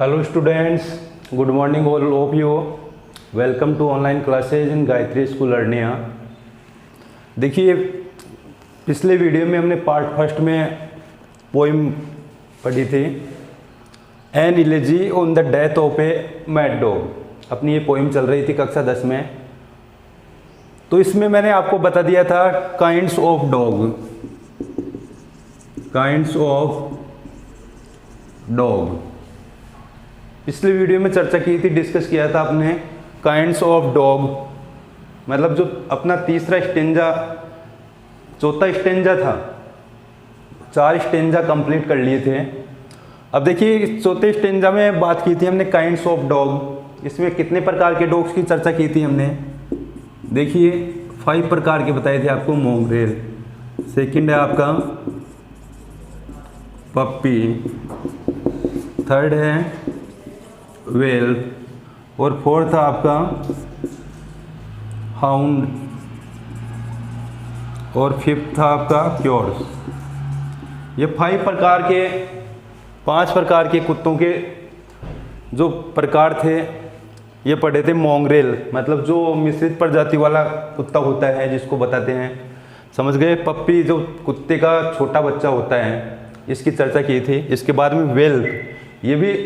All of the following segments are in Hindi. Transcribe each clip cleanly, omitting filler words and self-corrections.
Hello students, good morning all of you. Welcome to online classes in Gayatri school Arnia. देखिए, पिछले वीडियो में हमने पार्ट फर्स्ट में पोइम पढ़ी थी, an elegy on the death of a mad dog. अपनी ये पोइम चल रही थी कक्षा 10 में। तो इसमें मैंने आपको बता दिया था kinds of dog, kinds of dog. पिछले वीडियो में चर्चा की थी, डिस्कस किया था आपने काइंड्स ऑफ डॉग, मतलब जो अपना तीसरा स्टेंजा, चौथा स्टेंजा था, 4 स्टेंजा कंप्लीट कर लिए थे। अब देखिए, चौथे स्टेंजा में बात की थी हमने काइंड्स ऑफ डॉग। इसमें कितने प्रकार के डॉग्स की चर्चा की थी हमने? देखिए 5 प्रकार के बताए थे आपको। मोंगरेल, सेकंड है आपका पप्पी, थर्ड है वेल्प, और फोर्थ था आपका हाउंड, और फिफ्थ था आपका क्योर्स। ये 5 प्रकार के, 5 प्रकार के कुत्तों के जो प्रकार थे ये पढ़े थे। मोंगरेल मतलब जो मिश्रित प्रजाति वाला कुत्ता होता है जिसको बताते हैं, समझ गए। पप्पी जो कुत्ते का छोटा बच्चा होता है, इसकी चर्चा की थी। इसके बाद में वेल्प, ये भी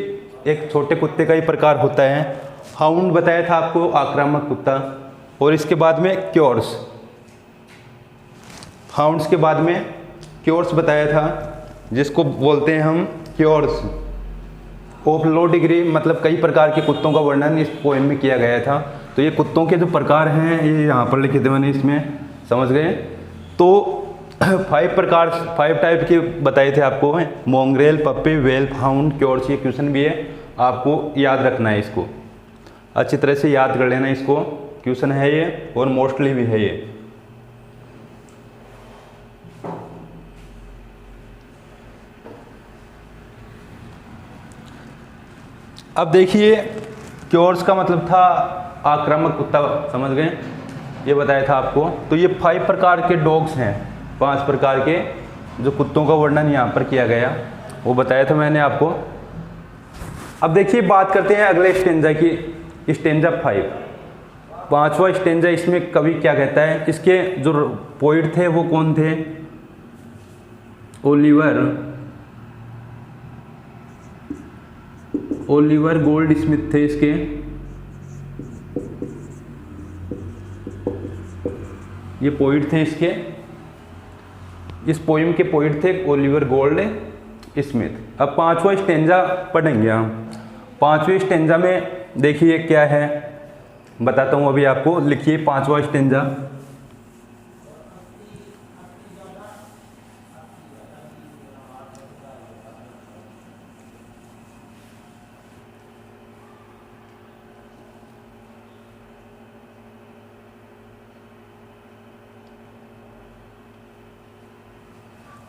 एक छोटे कुत्ते का ही प्रकार होता है। हाउंड बताया था आपको, आक्रामक कुत्ता। और इसके बाद में क्योर्स, हाउंड्स के बाद में क्योर्स बताया था, जिसको बोलते हैं हम क्योर्स ऑफ लो डिग्री। मतलब कई प्रकार के कुत्तों का वर्णन इस पोएम में किया गया था। तो ये कुत्तों के जो प्रकार हैं ये यहाँ पर लिखे थे मैंने इसमें, समझ गए। तो 5 प्रकार, 5 टाइप के बताए थे आपको, मोंगरेल, पप्पी, वेल्प, हाउंड, क्योर्स। ये क्वेश्चन भी है, आपको याद रखना है, इसको अच्छी तरह से याद कर लेना। इसको क्वेश्चन है ये, और मोस्टली भी है ये। अब देखिए, क्योर्स का मतलब था आक्रामक कुत्ता, समझ गए, ये बताया था आपको। तो ये 5 प्रकार के डॉग्स हैं, 5 प्रकार के जो कुत्तों का वर्णन यहाँ पर किया गया, वो बताया था मैंने आपको। अब देखिए, बात करते हैं अगले स्टेंजा की, स्टेंजा 5, 5वां स्टेंजा। इसमें कवि क्या कहता है? इसके जो पोइट थे वो कौन थे? ओलिवर गोल्डस्मिथ थे इसके। ये पोइट थे इसके, इस पोइम के पोइट थे ओलिवर गोल्ड स्मिथ। अब 5वां स्टेंजा पढ़ेंगे हम। 5वें स्टेंजा में देखिए क्या है, बताता हूँ अभी आपको। लिखिए 5वां स्टेंजा।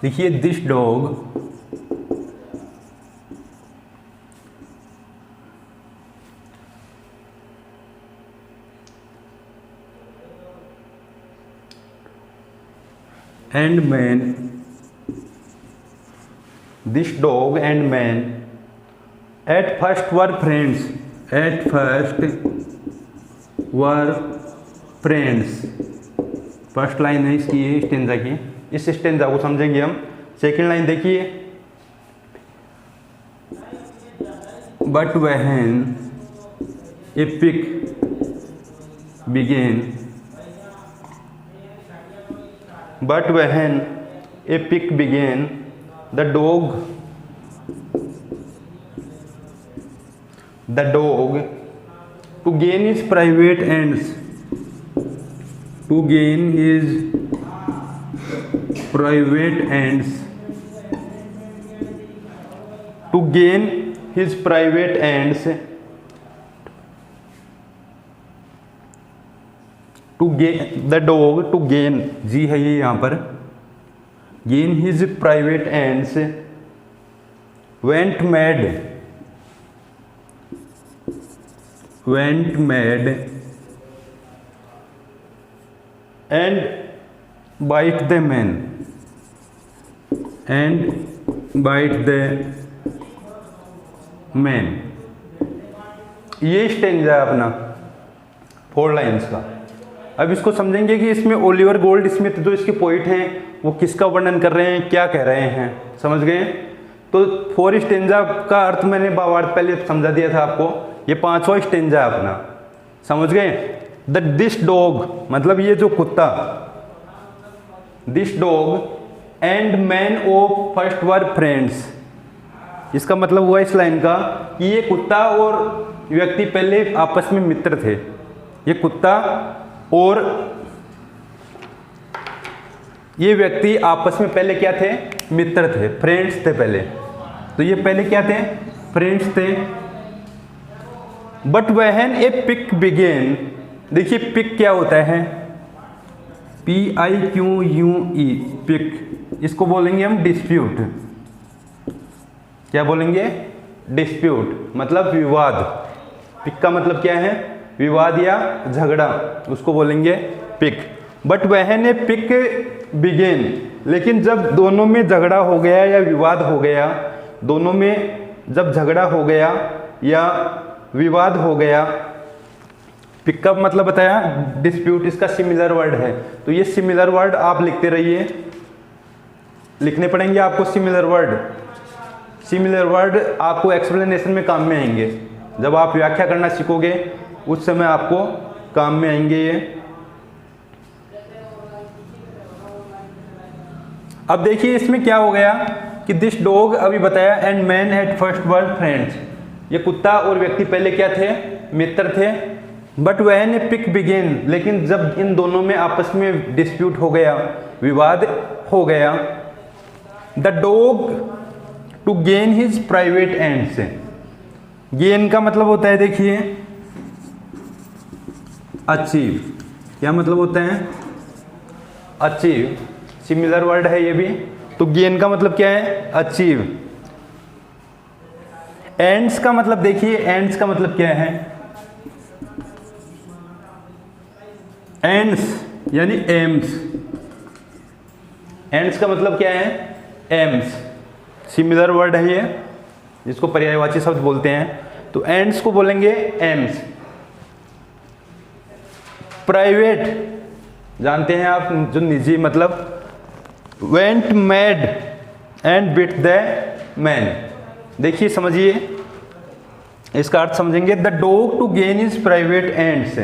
देखिए, this dog and man, this dog and man at first were friends, at first were friends। First line है इसकी, ये स्टेंजा की। इस स्टेंजा को समझेंगे हम। सेकंड लाइन देखिए, but when a pique began, but when a pick began, the dog to gain his private ends, to gain his private ends, to gain his private ends, to gain the dog, to gain, जी है ये यहाँ पर, gain his private ends, went mad, and bite the man, and bite the man. ये स्टेंजा है अपना 4 लाइन्स का। अब इसको समझेंगे कि इसमें ओलिवर गोल्ड स्मिथ जो इसके पोइट हैं वो किसका वर्णन कर रहे हैं, क्या कह रहे हैं, समझ गए। तो 4 स्टेंजा का अर्थ मैंने भावार्थ पहले समझा दिया था आपको, ये 5वां स्टेंजा है अपना, समझ गए। दिस डॉग मतलब ये जो कुत्ता, this dog and man of first were friends, इसका मतलब हुआ इस लाइन का कि ये कुत्ता और व्यक्ति पहले आपस में मित्र थे। ये कुत्ता और ये व्यक्ति आपस में पहले क्या थे, मित्र थे, फ्रेंड्स थे पहले। तो ये पहले क्या थे, फ्रेंड्स थे। But when a pique began, देखिए पिक क्या होता है, PIQUE, पिक, इसको बोलेंगे हम डिस्प्यूट। क्या बोलेंगे, डिस्प्यूट मतलब विवाद। पिक का मतलब क्या है, विवाद या झगड़ा, उसको बोलेंगे pique. But when a pique began, लेकिन जब दोनों में झगड़ा हो गया या विवाद हो गया, दोनों में जब झगड़ा हो गया या विवाद हो गया, पिक का मतलब बताया डिस्प्यूट, इसका सिमिलर वर्ड है। तो ये सिमिलर वर्ड आप लिखते रहिए, लिखने पड़ेंगे आपको सिमिलर वर्ड। सिमिलर वर्ड आपको एक्सप्लेनेशन में काम में आएंगे, जब आप व्याख्या करना सीखोगे उस समय आपको काम में आएंगे ये। अब देखिए इसमें क्या हो गया कि दिस डॉग अभी बताया and man at first were friends, ये कुत्ता और व्यक्ति पहले क्या थे, मित्र थे। But when a pique began, लेकिन जब इन दोनों में आपस में डिस्प्यूट हो गया, विवाद हो गया, the dog to gain his private ends, gain का मतलब होता है देखिए अचीव, क्या मतलब होता है, अचीव, सिमिलर वर्ड है ये भी। तो गेन का मतलब क्या है, अचीव। एंड्स का मतलब देखिए, एंड्स का मतलब क्या है, एंड्स यानी एम्स, एंड्स का मतलब क्या है, एम्स, सिमिलर वर्ड है ये, जिसको पर्यायवाची शब्द बोलते हैं। तो एंड्स को बोलेंगे एम्स। प्राइवेट जानते हैं आप, जो निजी, मतलब went mad and bit the man. देखिए समझिए इसका अर्थ समझेंगे, the dog to gain his private ends,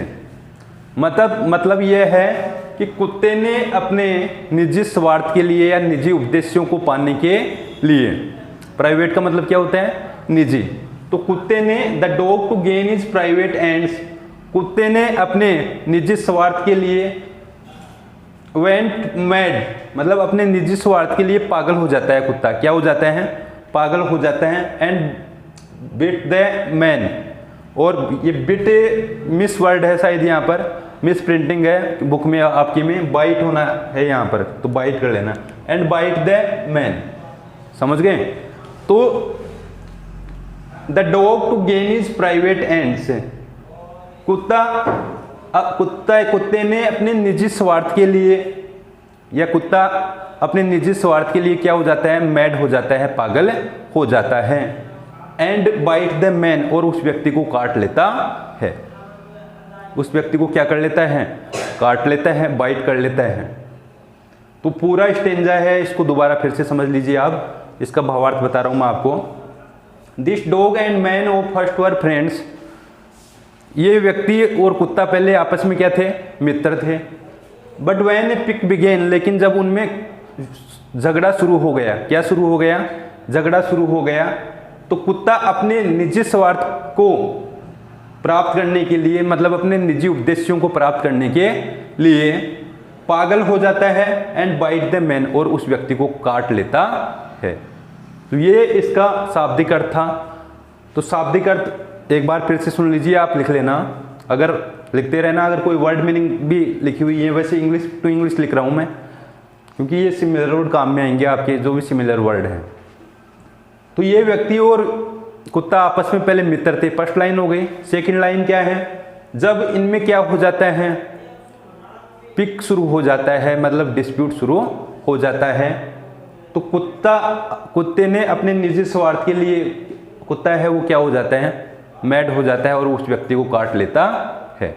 मतलब यह है कि कुत्ते ने अपने निजी स्वार्थ के लिए या निजी उद्देश्यों को पाने के लिए, प्राइवेट का मतलब क्या होता है, निजी। तो कुत्ते ने, the dog to gain his private ends, कुत्ते ने अपने निजी स्वार्थ के लिए, वेंट मैड मतलब अपने निजी स्वार्थ के लिए पागल हो जाता है कुत्ता, क्या हो जाता है, पागल हो जाता है। एंड बिट द मैन, और ये बिट मिस वर्ड है शायद, यहाँ पर मिस प्रिंटिंग है बुक में आपकी में, बाइट होना है यहाँ पर, तो बाइट कर लेना, एंड बाइट द मैन, समझ गए। तो the dog to gain his private ends, कुत्ते ने अपने निजी स्वार्थ के लिए, या कुत्ता अपने निजी स्वार्थ के लिए क्या हो जाता है, मैड हो जाता है, पागल हो जाता है। एंड बाइट द मैन, और उस व्यक्ति को काट लेता है, उस व्यक्ति को क्या कर लेता है, काट लेता है, बाइट कर लेता है। तो पूरा स्टेंजा है, इसको दोबारा फिर से समझ लीजिए आप, इसका भावार्थ बता रहा हूं मैं आपको। This dog and man of first were friends, ये व्यक्ति और कुत्ता पहले आपस में क्या थे, मित्र थे। But when a pique began, लेकिन जब उनमें झगड़ा शुरू हो गया, क्या शुरू हो गया, झगड़ा शुरू हो गया, तो कुत्ता अपने निजी स्वार्थ को प्राप्त करने के लिए, मतलब अपने निजी उद्देश्यों को प्राप्त करने के लिए पागल हो जाता है, एंड बाइट द मैन, और उस व्यक्ति को काट लेता है। तो ये इसका शाब्दिक अर्थ था। तो शाब्दिक अर्थ एक बार फिर से सुन लीजिए, आप लिख लेना, अगर लिखते रहना, अगर कोई वर्ड मीनिंग भी लिखी हुई है, वैसे इंग्लिश टू इंग्लिश लिख रहा हूँ मैं, क्योंकि ये सिमिलर वर्ड काम में आएंगे आपके, जो भी सिमिलर वर्ड है। तो ये व्यक्ति और कुत्ता आपस में पहले मित्र थे, फर्स्ट लाइन हो गई। सेकंड लाइन क्या है, जब इनमें क्या हो जाता है, पिक शुरू हो जाता है, मतलब डिस्प्यूट शुरू हो जाता है, तो कुत्ते ने अपने निजी स्वार्थ के लिए, कुत्ता है वो क्या हो जाता है, मैड हो जाता है और उस व्यक्ति को काट लेता है।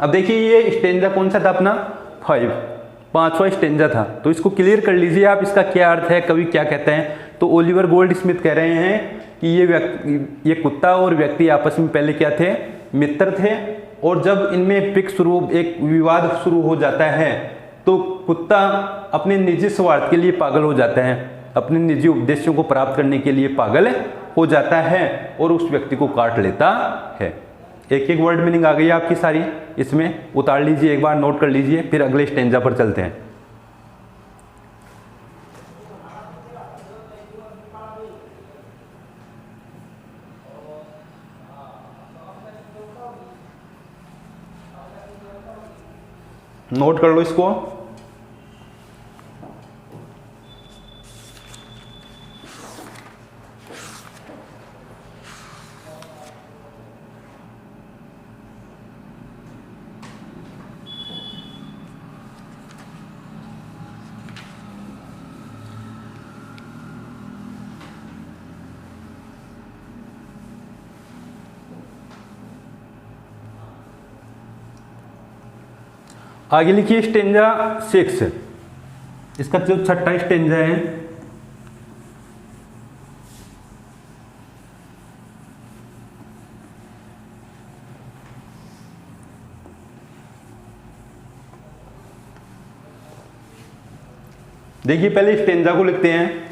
अब देखिए ये स्टेंजा कौन सा था अपना 5, 5वां स्टेंजा था। तो इसको क्लियर कर लीजिए आप, इसका क्या अर्थ है, कवि क्या कहते हैं। तो ओलिवर गोल्डस्मिथ कह रहे हैं कि ये कुत्ता और व्यक्ति आपस में पहले क्या थे, मित्र थे, और जब इनमें एक विवाद शुरू हो जाता है तो कुत्ता अपने निजी स्वार्थ के लिए पागल हो जाता है, अपने निजी उद्देश्यों को प्राप्त करने के लिए पागल हो जाता है और उस व्यक्ति को काट लेता है। एक एक वर्ड मीनिंग आ गई आपकी सारी, इसमें उतार लीजिए, एक बार नोट कर लीजिए, फिर अगले स्टेंजा पर चलते हैं। नोट कर लो इसको। आगे लिखिए स्टेंजा 6, इसका जो छठा स्टेंजा है। देखिए पहले स्टेंजा को लिखते हैं,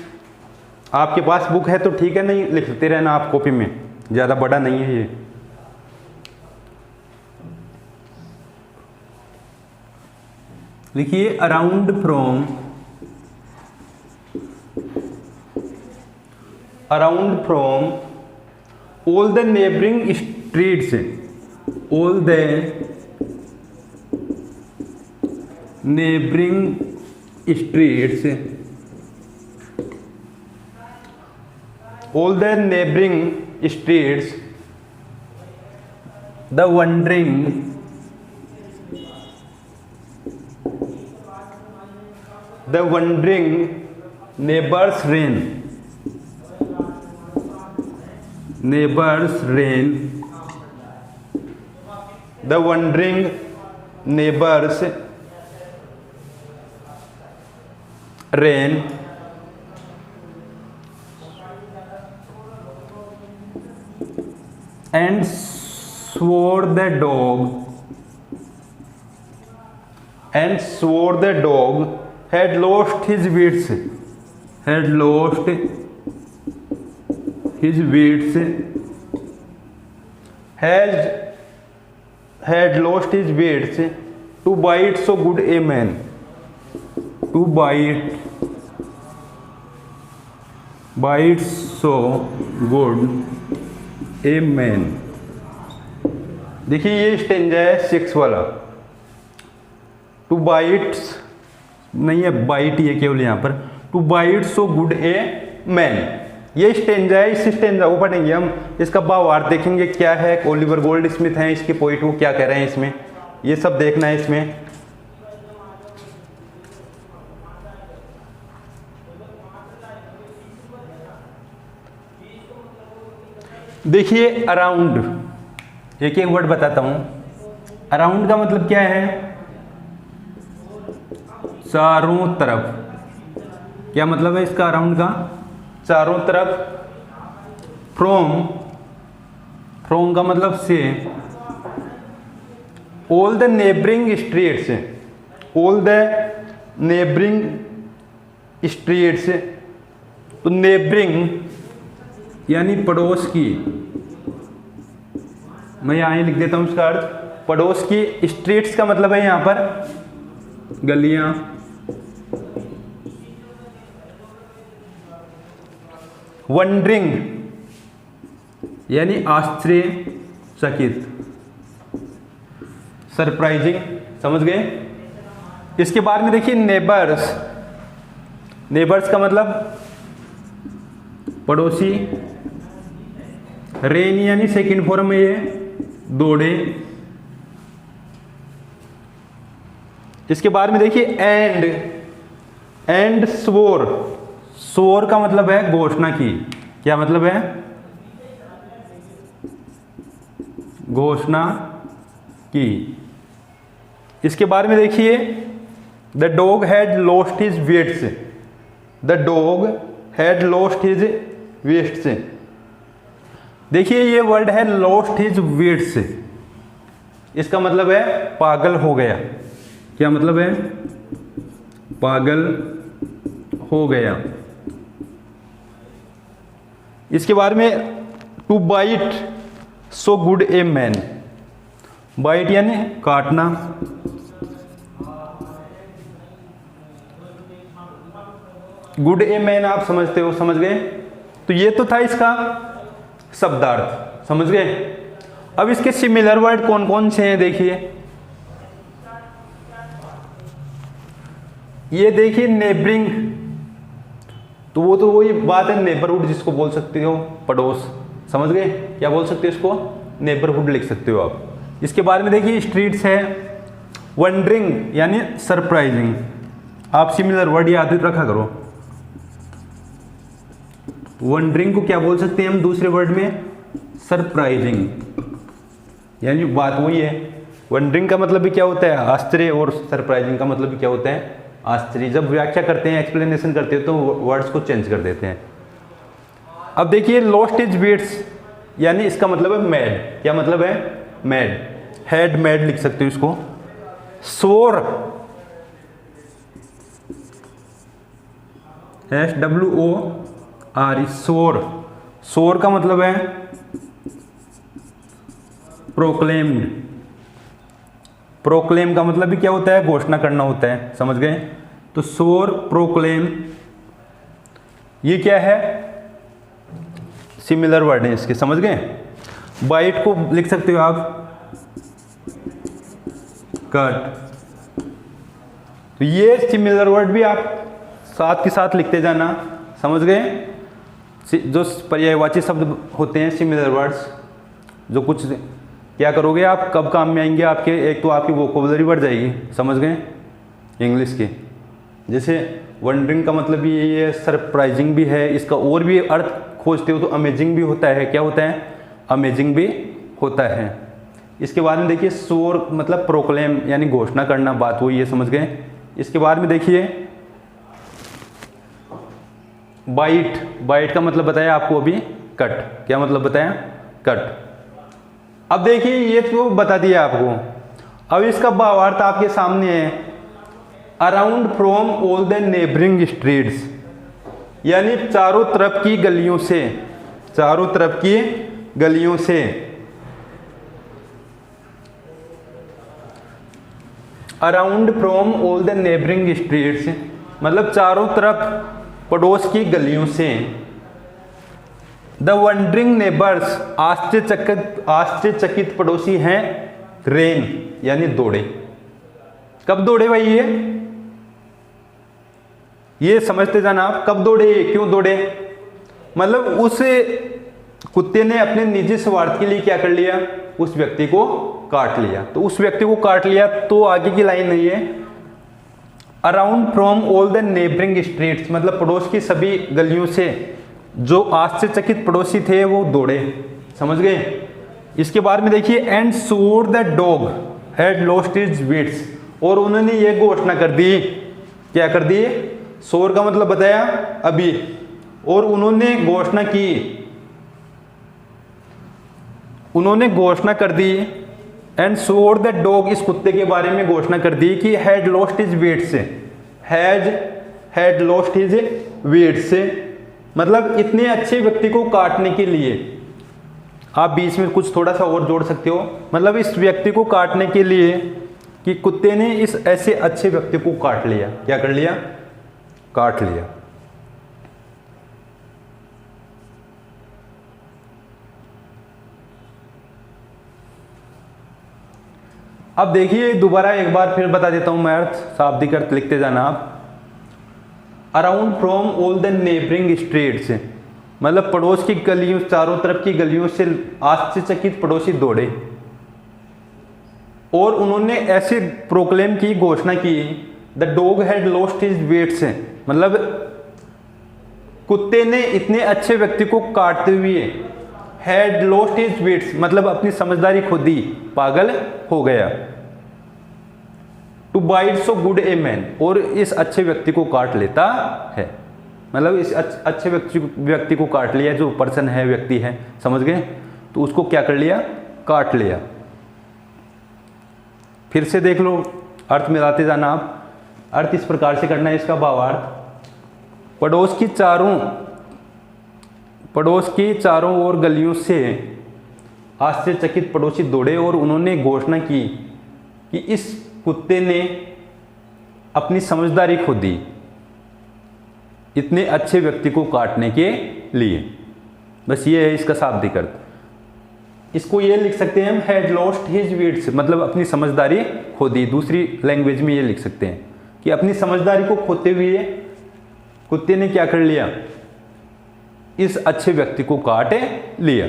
आपके पास बुक है तो ठीक है, नहीं लिखते रहना आप कॉपी में, ज्यादा बड़ा नहीं है ये। लिखिए around from all the neighbouring streets, all the neighbouring streets, all the neighbouring streets, the wondering neighbors reign, the wandering neighbors reign, and swore the dog had lost his wits, had lost his wits to bite so good a man, bite so good a man। देखिए ये स्टेंजा है 6 वाला, टू बाइट्स नहीं है, बाइट ये केवल यहाँ पर, to bite so good a man, ये स्टेंजा है। इस स्टेंजा को पढ़ेंगे हम, इसका भावार्थ देखेंगे क्या है, ओलिवर गोल्डस्मिथ हैं इसके पोइट, वो क्या कह रहे हैं इसमें, ये सब देखना है इसमें। देखिए अराउंड, एक एक वर्ड बताता हूं। अराउंड का मतलब क्या है, चारों तरफ। क्या मतलब है इसका अराउंड का, चारों तरफ। फ्रॉम का मतलब से। All the neighbouring streets, all the neighbouring streets, तो नेबरिंग यानी पड़ोस की, मैं यहां लिख देता हूं इसका अर्थ, पड़ोस की। स्ट्रीट्स का मतलब है यहां पर गलियां। वंडरिंग यानी आश्चर्यचकित, सरप्राइजिंग, समझ गए। इसके बाद में देखिए नेबर्स, नेबर्स का मतलब पड़ोसी। रेन यानी सेकंड फॉर्म में ये दौड़े। इसके बाद में देखिए एंड स्वोर, शोर का मतलब है घोषणा की। क्या मतलब है? घोषणा की। इसके बारे में देखिए, the dog had lost his wits. The dog had lost his wits. देखिए ये वर्ड है लॉस्ट हिज वेट्स, इसका मतलब है पागल हो गया। क्या मतलब है? पागल हो गया। इसके बारे में to bite so good a man. Bite यानी काटना। गुड ए मैन आप समझते हो, समझ गए? तो ये तो था इसका शब्दार्थ, समझ गए? अब इसके सिमिलर वर्ड कौन कौन से हैं देखिए। ये देखिए नेबरिंग, तो वो तो वही बात है नेबरहुड जिसको बोल सकते हो पड़ोस, समझ गए? क्या बोल सकते हो इसको? नेबरहुड लिख सकते हो आप। इसके बारे में देखिए स्ट्रीट्स है। वंडरिंग यानी सरप्राइजिंग। आप सिमिलर वर्ड याद रखा करो। वंडरिंग को क्या बोल सकते हैं हम दूसरे वर्ड में? सरप्राइजिंग, यानी बात वही है। वंडरिंग का मतलब भी क्या होता है? आश्चर्य, और सरप्राइजिंग का मतलब भी क्या होता है? आश्चर्य। जब व्याख्या करते हैं, एक्सप्लेनेशन करते हैं, तो वर्ड्स को चेंज कर देते हैं। अब देखिए लॉस्ट हिज वेट्स, यानी इसका मतलब है मैड। क्या मतलब है? मैड। हैड मैड लिख सकते हो इसको। सोर, SWOR, सोर। सोर का मतलब है प्रोक्लेम्ड। प्रोक्लेम का मतलब भी क्या होता है? घोषणा करना होता है, समझ गए? तो सोर, प्रोक्लेम, ये क्या है? सिमिलर वर्ड है इसके, समझ गए? बाइट को लिख सकते हो आप कट। तो ये सिमिलर वर्ड भी आप साथ के साथ लिखते जाना, समझ गए? जो पर्यायवाची शब्द होते हैं सिमिलर वर्ड्स, जो कुछ क्या करोगे आप, कब काम में आएंगे आपके? एक तो आपकी वोकैबुलरी बढ़ जाएगी, समझ गए, इंग्लिश के। जैसे वंडरिंग का मतलब ये सरप्राइजिंग भी है, इसका और भी अर्थ खोजते हो तो अमेजिंग भी होता है। क्या होता है? अमेजिंग भी होता है। इसके बाद में देखिए शोर मतलब प्रोक्लेम यानी घोषणा करना, बात वही है, समझ गए? इसके बाद में देखिए बाइट। बाइट का मतलब बताया आपको अभी कट। क्या मतलब बताया? कट। अब देखिए ये तो बता दिया आपको। अब इसका भावार्थ आपके सामने है। Around from all the neighbouring streets, यानी चारों तरफ की गलियों से। चारों तरफ की गलियों से। Around from all the neighbouring streets मतलब चारों तरफ पड़ोस की गलियों से। द वंडरिंग नेबर्स आश्चर्यचकित पड़ोसी हैं। रेन यानी दौड़े। कब दौड़े भाई? ये समझते जाना आप, कब दौड़े, क्यों दौड़े? मतलब उस कुत्ते ने अपने निजी स्वार्थ के लिए क्या कर लिया? उस व्यक्ति को काट लिया। तो उस व्यक्ति को काट लिया, तो आगे की लाइन नहीं है। Around from all the neighbouring streets मतलब पड़ोस की सभी गलियों से जो आश्चर्यचकित पड़ोसी थे वो दौड़े, समझ गए? इसके बाद में देखिए and swore the dog had lost his wits, और उन्होंने ये घोषणा कर दी। क्या कर दी? सोर का मतलब बताया अभी, और उन्होंने घोषणा की। उन्होंने घोषणा कर दी एंड सोर द डॉग, इस कुत्ते के बारे में घोषणा कर दी कि had lost his wits. Had lost his wits मतलब इतने अच्छे व्यक्ति को काटने के लिए। आप बीच में कुछ थोड़ा सा और जोड़ सकते हो, मतलब इस व्यक्ति को काटने के लिए कि कुत्ते ने इस ऐसे अच्छे व्यक्ति को काट लिया। क्या कर लिया? काट लिया। अब देखिए दोबारा एक बार फिर बता देता हूं मैं अर्थ, शाब्दिक अर्थ लिखते जाना आप। Around from all the neighbouring streets मतलब पड़ोस की गलियों, चारों तरफ की गलियों से आश्चर्यचकित पड़ोसी दौड़े, और उन्होंने ऐसे प्रोक्लेम की, घोषणा की, the dog had lost his wits मतलब कुत्ते ने इतने अच्छे व्यक्ति को काटते हुए हैड लॉस्ट हिज विट्स, मतलब अपनी समझदारी खो दी, पागल हो गया। To bite so good a man, और इस अच्छे व्यक्ति को काट लेता है, मतलब इस अच्छे व्यक्ति को काट लिया, जो पर्सन है, व्यक्ति है, समझ गए, तो उसको क्या कर लिया, काट लिया। फिर से देख लो, अर्थ मिलाते जाना आप। अर्थ इस प्रकार से करना है इसका भावार्थ, पड़ोस की चारों ओर गलियों से आश्चर्यचकित पड़ोसी दौड़े और उन्होंने घोषणा की कि इस कुत्ते ने अपनी समझदारी खो दी इतने अच्छे व्यक्ति को काटने के लिए। बस ये है इसका शाब्दिक अर्थ। इसको ये लिख सकते हैं हम, हैड लॉस्ट हिज विट्स, मतलब अपनी समझदारी खो दी। दूसरी लैंग्वेज में ये लिख सकते हैं कि अपनी समझदारी को खोते हुए कुत्ते ने क्या कर लिया, इस अच्छे व्यक्ति को काट लिया।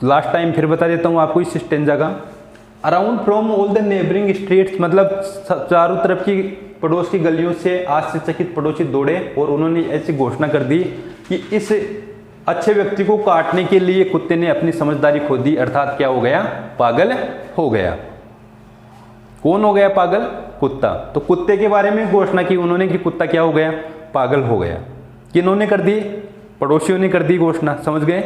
लास्ट टाइम फिर बता देता हूं आपको इस स्टेंजा का। Around from all the neighbouring streets, मतलब चारों तरफ की पड़ोस की गलियों से आश्चर्यचकित पड़ोसी दौड़े और उन्होंने ऐसी घोषणा कर दी कि इस अच्छे व्यक्ति को काटने के लिए कुत्ते ने अपनी समझदारी खो दी, अर्थात क्या हो गया, पागल हो गया। कौन हो गया पागल, कुत्ता। तो कुत्ते के बारे में घोषणा की उन्होंने कि कुत्ता क्या हो गया, पागल हो गया। किन्होंने कर दी, पड़ोसियों ने कर दी घोषणा, समझ गए।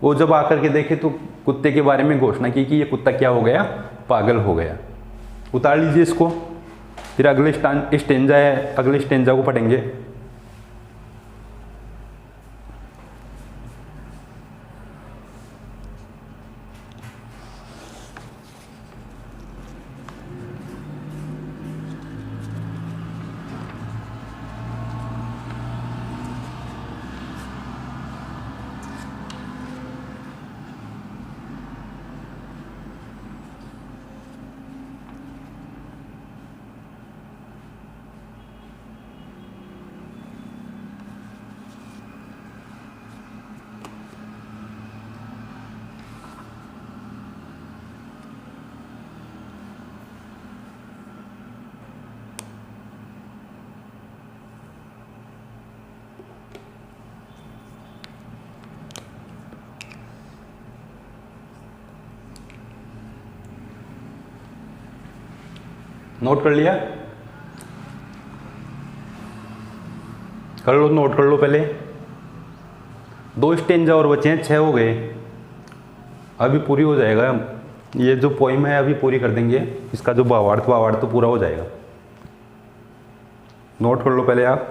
वो जब आकर के देखे तो कुत्ते के बारे में घोषणा की कि ये कुत्ता क्या हो गया, पागल हो गया। उतार लीजिए इसको, फिर अगले स्टेंजा है, अगले स्टेंजा को पढ़ेंगे। नोट कर लिया, कर लो, नोट कर लो पहले। 2 स्टेंजा और बचे हैं, 6 हो गए, अभी पूरी हो जाएगा। ये जो पोइम है अभी पूरी कर देंगे, इसका जो भावार्थ तो पूरा हो जाएगा। नोट कर लो पहले आप।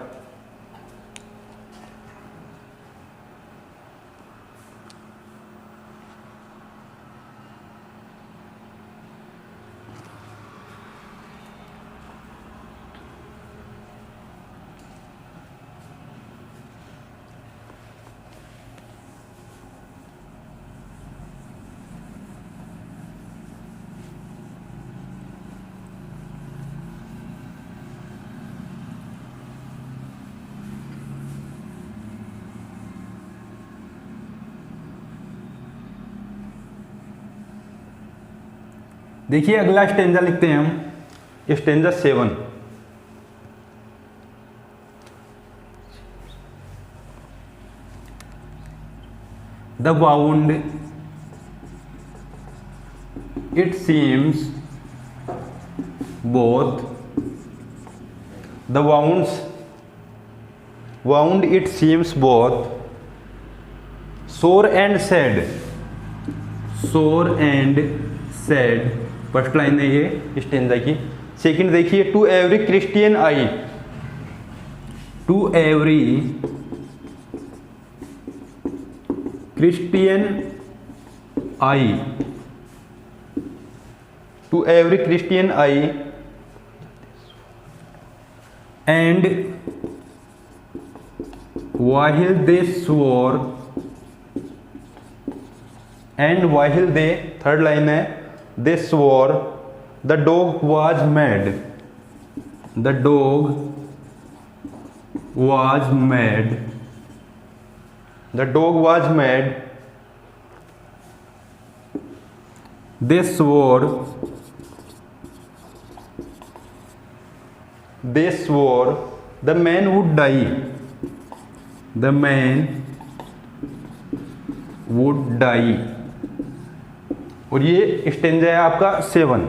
देखिए अगला स्टेंजा लिखते हैं हम, stanza 7। The wound it seems both, the wound it seems both sore and sad, sore and sad, first line है ये स्टेंजा की। सेकंड देखिए, to every Christian eye, to every Christian eye, to every Christian eye and while they swore, and while they, third line है, they swore, the dog was mad, the dog was mad, the dog was mad, they swore they swore the man would die, the man would die. और ये स्टेंजा है आपका 7।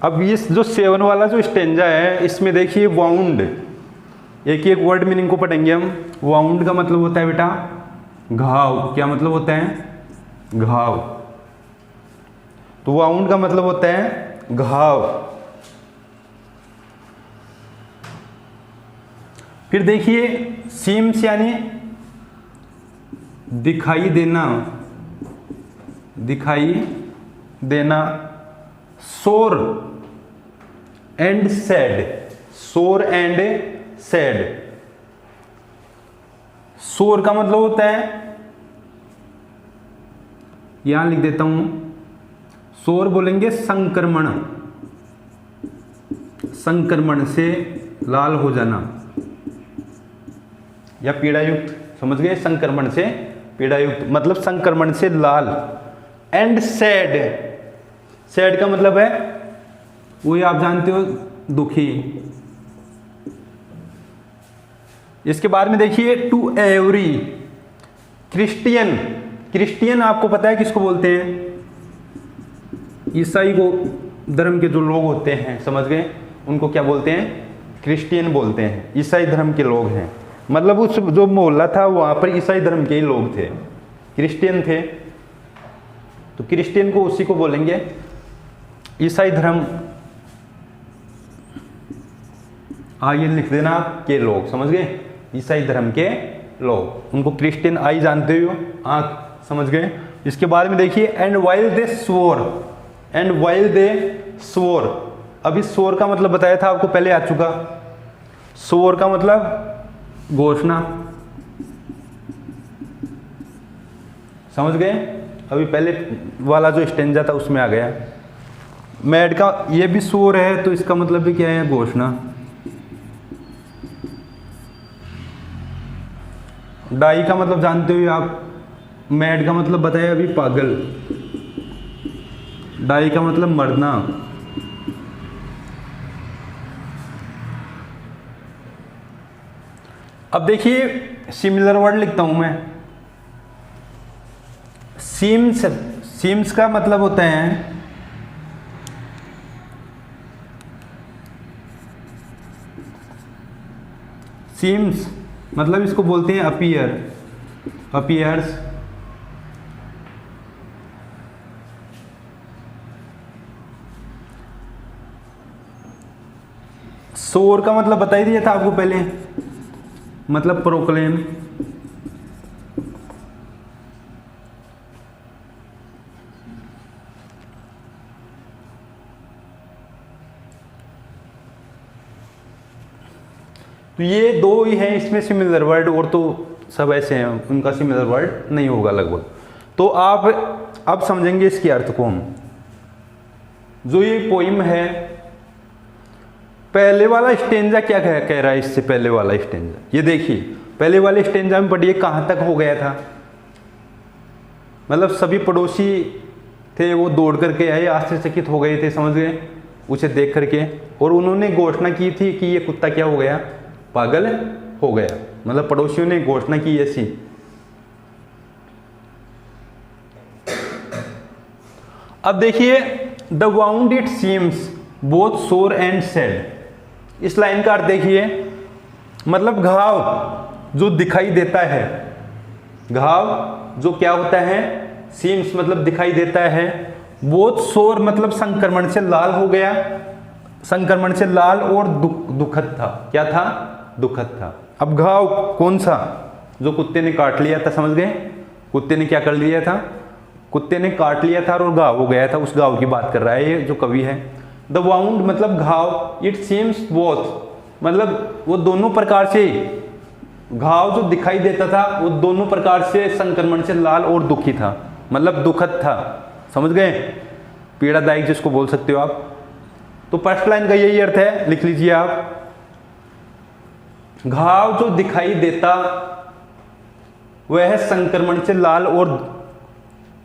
अब ये जो 7 वाला जो स्टेंजा है इसमें देखिए वाउंड, एक एक वर्ड मीनिंग को पढ़ेंगे हम। वाउंड का मतलब होता है बेटा घाव। क्या मतलब होता है? घाव। तो वाउंड का मतलब होता है घाव। फिर देखिए सीम्स यानी दिखाई देना, दिखाई देना। सोर and sad, sore and sad. सोर का मतलब होता है, यहां लिख देता हूं, सोर बोलेंगे संक्रमण, संक्रमण से लाल हो जाना या पीड़ायुक्त। समझ गए? संक्रमण से पीड़ायुक्त मतलब संक्रमण से लाल। एंड सैड, सैड का मतलब है वही आप जानते हो दुखी। इसके बाद में देखिए टू एवरी क्रिश्चियन, क्रिश्चियन आपको पता है किसको बोलते हैं? ईसाई को धर्म के जो लोग होते हैं, समझ गए, उनको क्या बोलते हैं? क्रिश्चियन बोलते हैं। ईसाई धर्म के लोग हैं, मतलब उस जो मोहल्ला था वहां पर ईसाई धर्म के ही लोग थे, क्रिश्चियन थे, तो क्रिश्चियन को उसी को बोलेंगे ईसाई धर्म। आइए लिख देना आप के लोग, समझ गए? ईसाई धर्म के लोग, उनको क्रिश्चियन आई जानते हो, आंख, समझ गए? इसके बाद में देखिए and while they swore, and while they swore. अभी स्वोर का मतलब बताया था आपको, पहले आ चुका। स्वोर का मतलब घोषणा, समझ गए? अभी पहले वाला जो स्टेंजा था उसमें आ गया। मैड का ये भी स्वोर है, तो इसका मतलब भी क्या है? घोषणा। डाई का मतलब जानते हो आप, मैड का मतलब बताया अभी पागल, डाई का मतलब मरना। अब देखिए सिमिलर वर्ड लिखता हूं मैं। सीम्स, सीम्स का मतलब होता है सीम्स मतलब इसको बोलते हैं अपीयर, अपीयर्स। सोर का मतलब बता ही दिया था आपको पहले, मतलब प्रोक्लेम। तो ये दो ही हैं इसमें सिमिलर वर्ड, और तो सब ऐसे हैं उनका सिमिलर वर्ड नहीं होगा लगभग। तो आप अब समझेंगे इसके अर्थ को हम। जो ये पोइम है, पहले वाला स्टेंजा क्या कह रहा है इससे पहले वाला स्टेंजा, ये देखिए पहले वाले स्टेंजा में पढ़िए कहां तक हो गया था। मतलब सभी पड़ोसी थे वो दौड़ करके आए, आश्चर्यचकित हो गए थे, समझ गए, उसे देख करके, और उन्होंने घोषणा की थी कि ये कुत्ता क्या हो गया? पागल हो गया। मतलब पड़ोसियों ने घोषणा की ऐसी। अब देखिए the wound it seems both sore and sad. इस लाइन का अर्थ देखिए, मतलब घाव जो दिखाई देता है, घाव जो क्या होता है? सीम्स मतलब दिखाई देता है, बोथ सोर मतलब संक्रमण से लाल हो गया, संक्रमण से लाल, और दुखद था। क्या था? दुखद था। अब घाव कौन सा? जो कुत्ते ने काट लिया था, समझ गए? कुत्ते ने क्या कर लिया था? कुत्ते ने काट लिया था और घाव हो गया था, उस घाव की बात कर रहा है ये जो कवि है। द वाउंड मतलब घाव, इट सीम्स बोथ मतलब वो दोनों प्रकार से, घाव जो दिखाई देता था वो दोनों प्रकार से संक्रमण से लाल और दुखी था, मतलब दुखद था, समझ गए? पीड़ादायक जिसको बोल सकते हो आप। तो फर्स्ट लाइन का यही अर्थ है, लिख लीजिए आप। घाव जो दिखाई देता वह संक्रमण से लाल और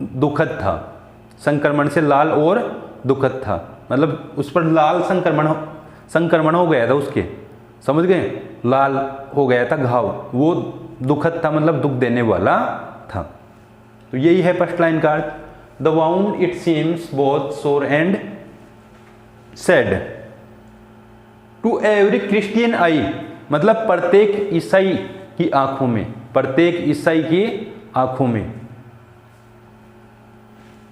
दुखद था, संक्रमण से लाल और दुखद था, मतलब उस पर लाल संक्रमण संक्रमण हो गया था उसके, समझ गए, लाल हो गया था घाव, वो दुखद था, मतलब दुख देने वाला था। तो यही है फर्स्ट लाइन का अर्थ। The wound it seems both sore and sad to every Christian eye, मतलब प्रत्येक ईसाई की आंखों में, प्रत्येक ईसाई की आंखों में।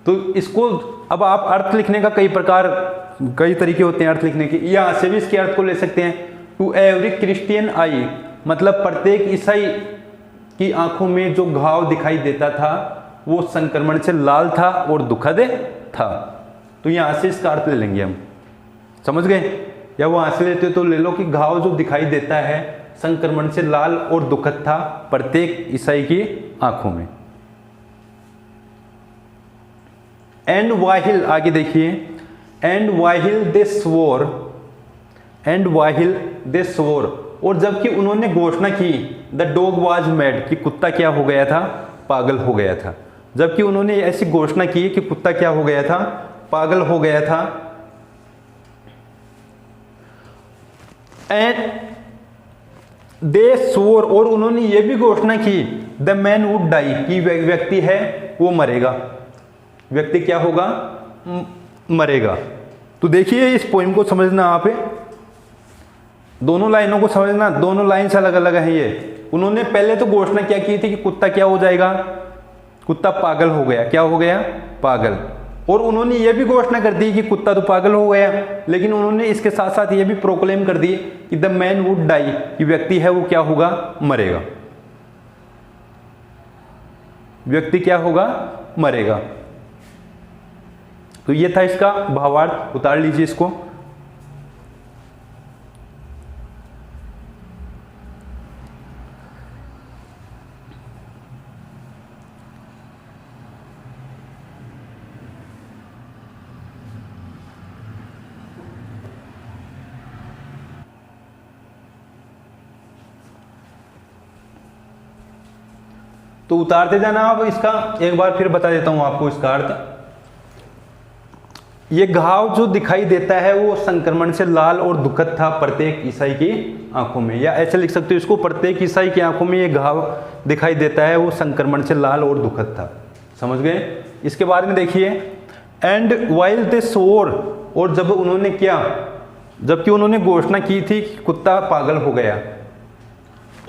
तो इसको अब आप अर्थ लिखने का कई तरीके होते हैं अर्थ लिखने के, यहां से भी इसके अर्थ को ले सकते हैं। टू एवरी क्रिश्चियन आई, मतलब प्रत्येक ईसाई की आंखों में जो घाव दिखाई देता था वो संक्रमण से लाल था और दुखद था। तो यहां से इसका अर्थ ले लेंगे हम, समझ गए, या वहां से लेते तो ले लो कि घाव जो दिखाई देता है संक्रमण से लाल और दुखद था प्रत्येक ईसाई की आंखों में। एंड वाहिल, आगे देखिए, and वाहिल they swore, and वाहिल they swore, और जबकि उन्होंने घोषणा की, द डॉग वाज मैड, कि कुत्ता क्या हो गया था, पागल हो गया था। जबकि उन्होंने ऐसी घोषणा की कि कुत्ता क्या हो गया था, पागल हो गया था। एंड दे स्वोर, और उन्होंने ये भी घोषणा की, द मैन वुड डाई, कि व्यक्ति है वो मरेगा, व्यक्ति क्या होगा, मरेगा। तो देखिए इस पोइम को समझना, आप दोनों लाइनों को समझना, दोनों लाइन से अलग अलग है ये। उन्होंने पहले तो घोषणा क्या की थी कि कुत्ता क्या हो जाएगा, कुत्ता पागल हो गया, क्या हो गया, पागल। और उन्होंने ये भी घोषणा कर दी कि कुत्ता तो पागल हो गया, लेकिन उन्होंने इसके साथ साथ ये भी प्रोक्लेम कर दी कि द मैन वुड डाई, कि व्यक्ति है वो क्या होगा, मरेगा, व्यक्ति क्या होगा, मरेगा। तो ये था इसका भावार्थ, उतार लीजिए इसको। तो उतारते जाना आप, इसका एक बार फिर बता देता हूं आपको इसका अर्थ। ये घाव जो दिखाई देता है वो संक्रमण से लाल और दुखद था प्रत्येक ईसाई की आंखों में, या ऐसे लिख सकते हो इसको, प्रत्येक ईसाई की आंखों में ये घाव दिखाई देता है वो संक्रमण से लाल और दुखद था, समझ गए। इसके बाद में देखिए, एंड वाइल दे सोर, और जब उन्होंने क्या, जबकि उन्होंने घोषणा की थी कि कुत्ता पागल हो गया,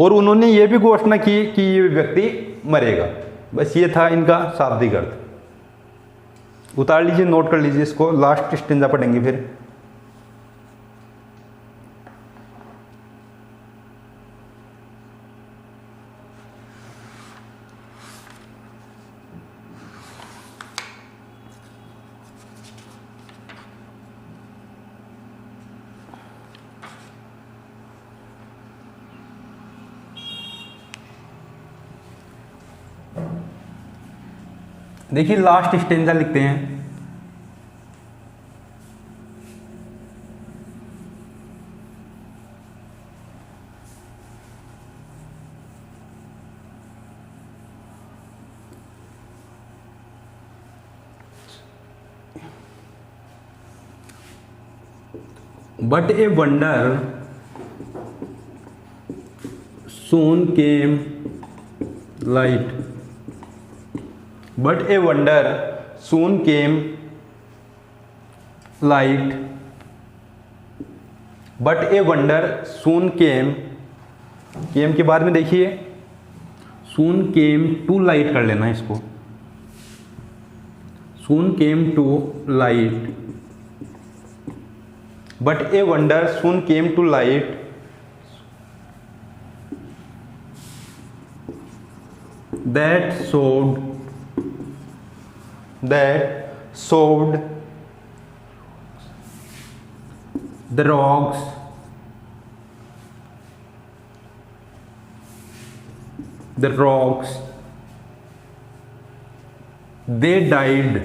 और उन्होंने ये भी घोषणा की कि ये व्यक्ति मरेगा। बस ये था इनका शाब्दिक अर्थ। उतार लीजिए, नोट कर लीजिए इसको, लास्ट स्टेंजा पढ़ेंगे फिर। देखिए लास्ट स्टेंजा लिखते हैं, but a wonder soon came light, but a wonder soon came light, but a wonder soon came के बाद में देखिए soon came to light कर लेना इसको, soon came to light, but a wonder soon came to light, that showed the rocks they died,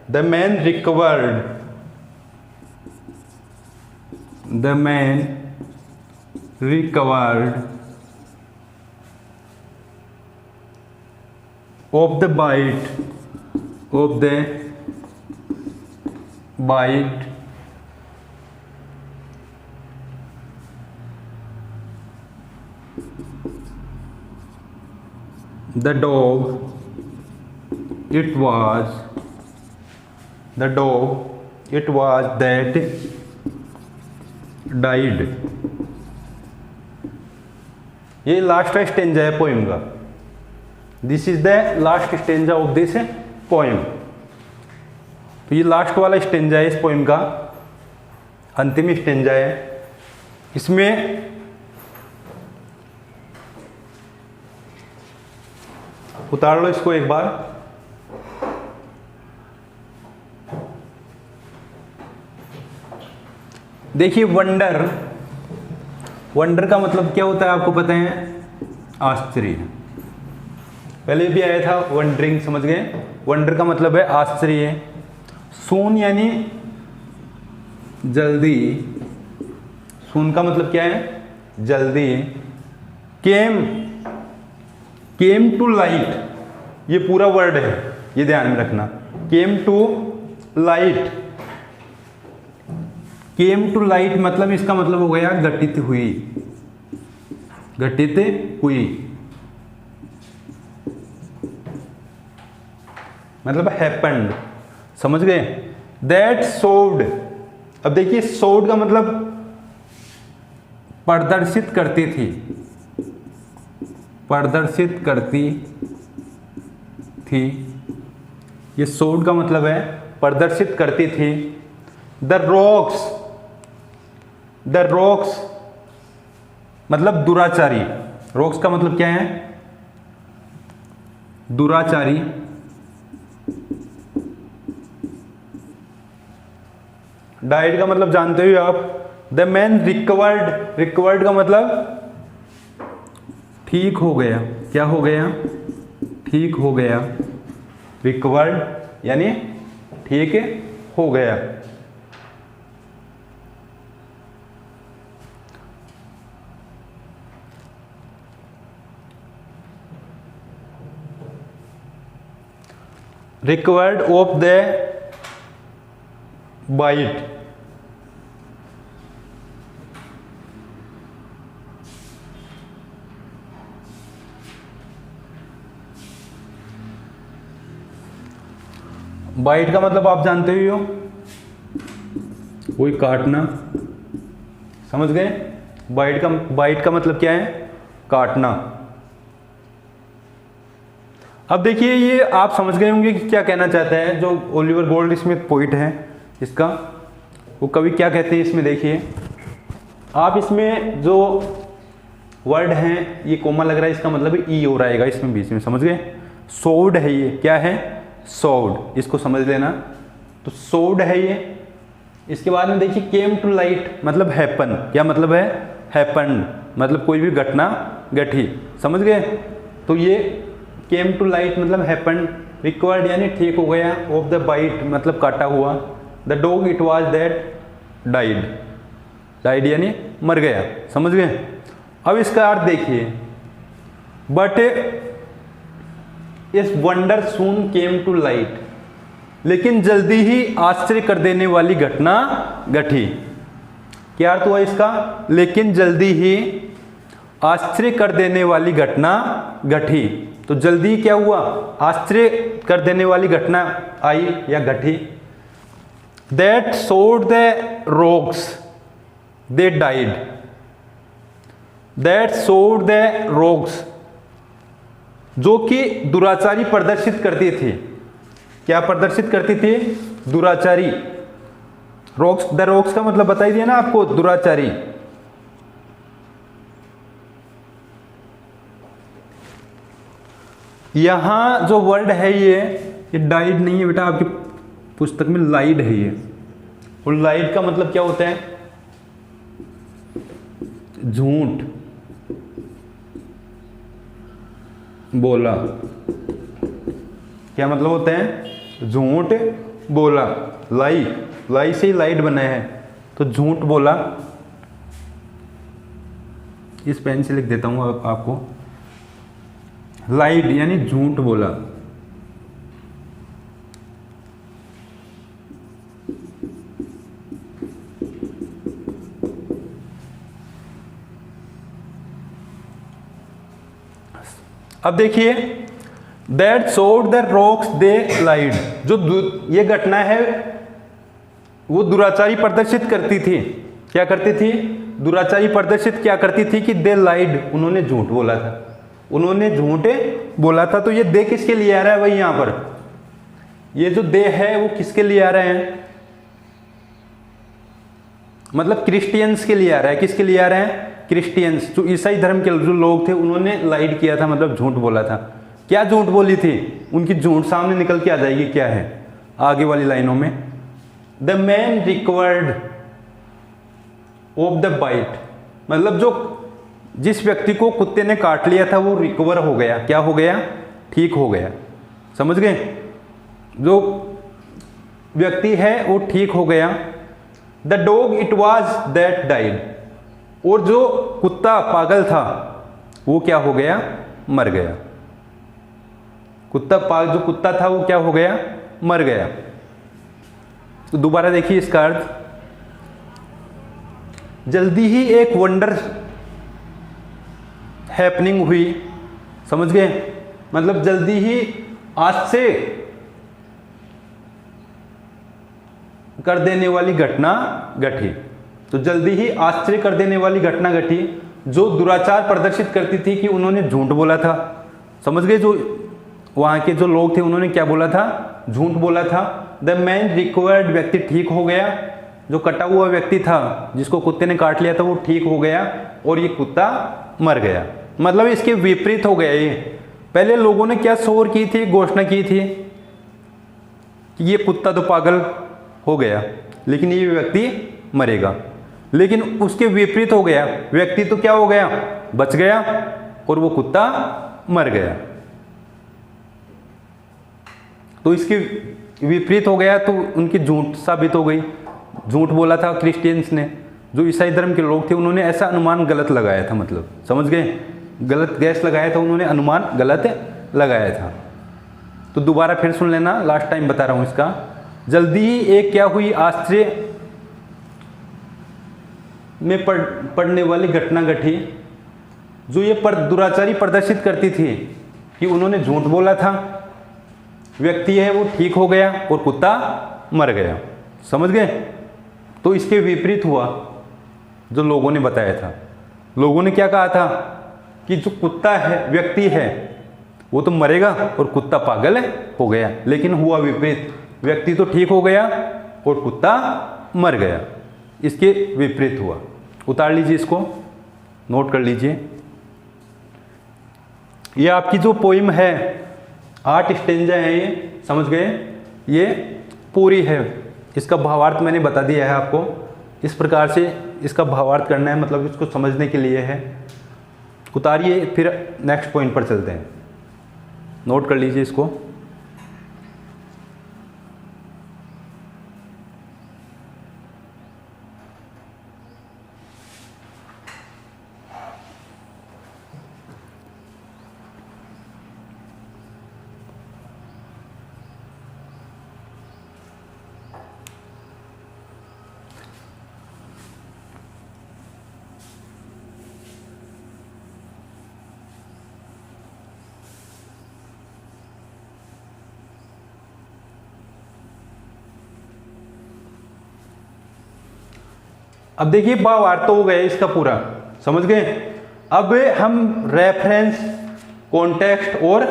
the man recovered, of the bite of the bite the dog it was that died। ये लास्ट स्टेंजा है पोइम का। This is the last stanza of this poem. तो ये लास्ट वाला स्टेंजा है इस पोइम का, अंतिम स्टेंजा है। इसमें उतार लो इसको एक बार। देखिए वंडर, वंडर का मतलब क्या होता है आपको पता है? आश्चर्य। पहले भी आया था वंडरिंग, समझ गए? वंडर का मतलब है आश्चर्य। सून यानी जल्दी, सून का मतलब क्या है? जल्दी। केम टू लाइट, ये पूरा वर्ड है, ये ध्यान में रखना। Came to light, came to light मतलब इसका मतलब हो गया घटित हुई, घटित हुई मतलब हैपेंड, समझ गए? दैट सोव्ड, अब देखिए सोव्ड का मतलब प्रदर्शित करती थी, प्रदर्शित करती थी। ये सोव्ड का मतलब है प्रदर्शित करती थी। द रॉक्स मतलब दुराचारी। रॉक्स का मतलब क्या है? दुराचारी। डाइड का मतलब जानते हो आप। द मैन रिकवर्ड, रिकवर्ड का मतलब ठीक हो गया। क्या हो गया? ठीक हो गया। रिकवर्ड यानी ठीक हो गया। Recovered of the bite, bite का मतलब आप जानते ही हो, कोई काटना, समझ गए? बाइट का मतलब क्या है? काटना। अब देखिए ये आप समझ गए होंगे कि क्या कहना चाहता है जो ओलिवर गोल्ड स्मिथ पोइट है इसका, वो कवि क्या कहते हैं इसमें। देखिए आप इसमें जो वर्ड हैं ये कोमा लग रहा है, इसका मतलब ई हो रहेगा इसमें बीच में, समझ गए? सोव्ड है ये, क्या है? सोव्ड, इसको समझ लेना। तो सोव्ड है ये। इसके बाद में देखिए केम टू लाइट मतलब हैपन, क्या मतलब है? हैपन्ड मतलब कोई भी घटना घटी, समझ गए? तो ये केम टू लाइट मतलब हैपन्ड। रिकवर्ड यानी ठीक हो गया। ऑफ द बाइट मतलब काटा हुआ। The dog it was that died, died यानी मर गया, समझ गए? अब इसका अर्थ देखिए। बट इस wonder soon came to light, लेकिन जल्दी ही आश्चर्य कर देने वाली घटना घटी। क्या अर्थ हुआ इसका? लेकिन जल्दी ही आश्चर्य कर देने वाली घटना घटी। तो जल्दी क्या हुआ? आश्चर्य कर देने वाली घटना आई या घटी। दैट सोड the rocks they died, that सोड द रॉक्स जो कि दुराचारी प्रदर्शित करती थी। क्या प्रदर्शित करती थी? दुराचारी। रॉक्स, द रॉक्स का मतलब बता ही दिया ना आपको, दुराचारी। यहां जो वर्ड है ये डाइड नहीं है बेटा, आपकी पुस्तक में लाइड है ये। और लाइड का मतलब क्या होता है? झूठ बोला। क्या मतलब होता है? झूठ बोला। लाई, लाई से ही लाइट बना है, तो झूठ बोला। इस पेन से लिख देता हूं आपको। लाइट यानी झूठ बोला। अब देखिए, दैट शोड द रॉक्स दे लाइड, जो ये घटना है वो दुराचारी प्रदर्शित करती थी। क्या करती थी? दुराचारी प्रदर्शित क्या करती थी कि दे लाइड, उन्होंने झूठ बोला था, उन्होंने झूठ बोला था। तो ये दे किसके लिए आ रहा है भाई? यहां पर ये जो दे है वो किसके लिए आ रहा है? मतलब क्रिश्चियंस के लिए आ रहा है। किसके लिए आ रहा है? क्रिश्चियंस, जो ईसाई धर्म के जो लोग थे, उन्होंने लाइड किया था, मतलब झूठ बोला था। क्या झूठ बोली थी? उनकी झूठ सामने निकल के आ जाएगी। क्या है आगे वाली लाइनों में? The man recovered of the bite, मतलब जो जिस व्यक्ति को कुत्ते ने काट लिया था वो रिकवर हो गया। क्या हो गया? ठीक हो गया। समझ गए? जो व्यक्ति है वो ठीक हो गया। The dog it was that died, और जो कुत्ता पागल था वो क्या हो गया? मर गया। जो कुत्ता था वो क्या हो गया? मर गया। तो दोबारा देखिए इसका अर्थ, जल्दी ही एक वंडर हैपनिंग हुई। समझ गए? मतलब जल्दी ही आश्चर्य कर देने वाली घटना घटी। तो जल्दी ही आश्चर्य कर देने वाली घटना घटी, जो दुराचार प्रदर्शित करती थी कि उन्होंने झूठ बोला था। समझ गए? जो वहां के जो लोग थे उन्होंने क्या बोला था? झूठ बोला था। द मैन रिकवर्ड, व्यक्ति ठीक हो गया। जो कटा हुआ व्यक्ति था जिसको कुत्ते ने काट लिया था वो ठीक हो गया, और ये कुत्ता मर गया। मतलब इसके विपरीत हो गया ये। पहले लोगों ने क्या शोर की थी, घोषणा की थी कि ये कुत्ता तो पागल हो गया, लेकिन ये व्यक्ति मरेगा। लेकिन उसके विपरीत हो गया, व्यक्ति तो क्या हो गया? बच गया, और वो कुत्ता मर गया। तो इसके विपरीत हो गया, तो उनकी झूठ साबित हो गई। झूठ बोला था क्रिश्चियंस ने, जो ईसाई धर्म के लोग थे उन्होंने ऐसा अनुमान गलत लगाया था। मतलब समझ गए? गलत गैस लगाया था उन्होंने, अनुमान गलत लगाया था। तो दोबारा फिर सुन लेना, लास्ट टाइम बता रहा हूं इसका। जल्दी ही एक क्या हुई? आश्चर्य में पड़ने वाली घटना घटी, जो ये दुराचारी प्रदर्शित करती थी कि उन्होंने झूठ बोला था। व्यक्ति है वो ठीक हो गया और कुत्ता मर गया। समझ गए? तो इसके विपरीत हुआ जो लोगों ने बताया था। लोगों ने क्या कहा था कि जो कुत्ता है, व्यक्ति है, वो तो मरेगा और कुत्ता पागल हो गया। लेकिन हुआ विपरीत, व्यक्ति तो ठीक हो गया और कुत्ता मर गया। इसके विपरीत हुआ। उतार लीजिए इसको, नोट कर लीजिए। ये आपकी जो पोइम है 8 स्टेंजा है, ये समझ गए? ये पूरी है। इसका भावार्थ मैंने बता दिया है आपको। इस प्रकार से इसका भावार्थ करना है, मतलब इसको समझने के लिए है। उतारिए, फिर नेक्स्ट पॉइंट पर चलते हैं। नोट कर लीजिए इसको। अब देखिए भावार्थ तो हो गया इसका पूरा, समझ गए? अब हम रेफरेंस, कॉन्टेक्स्ट और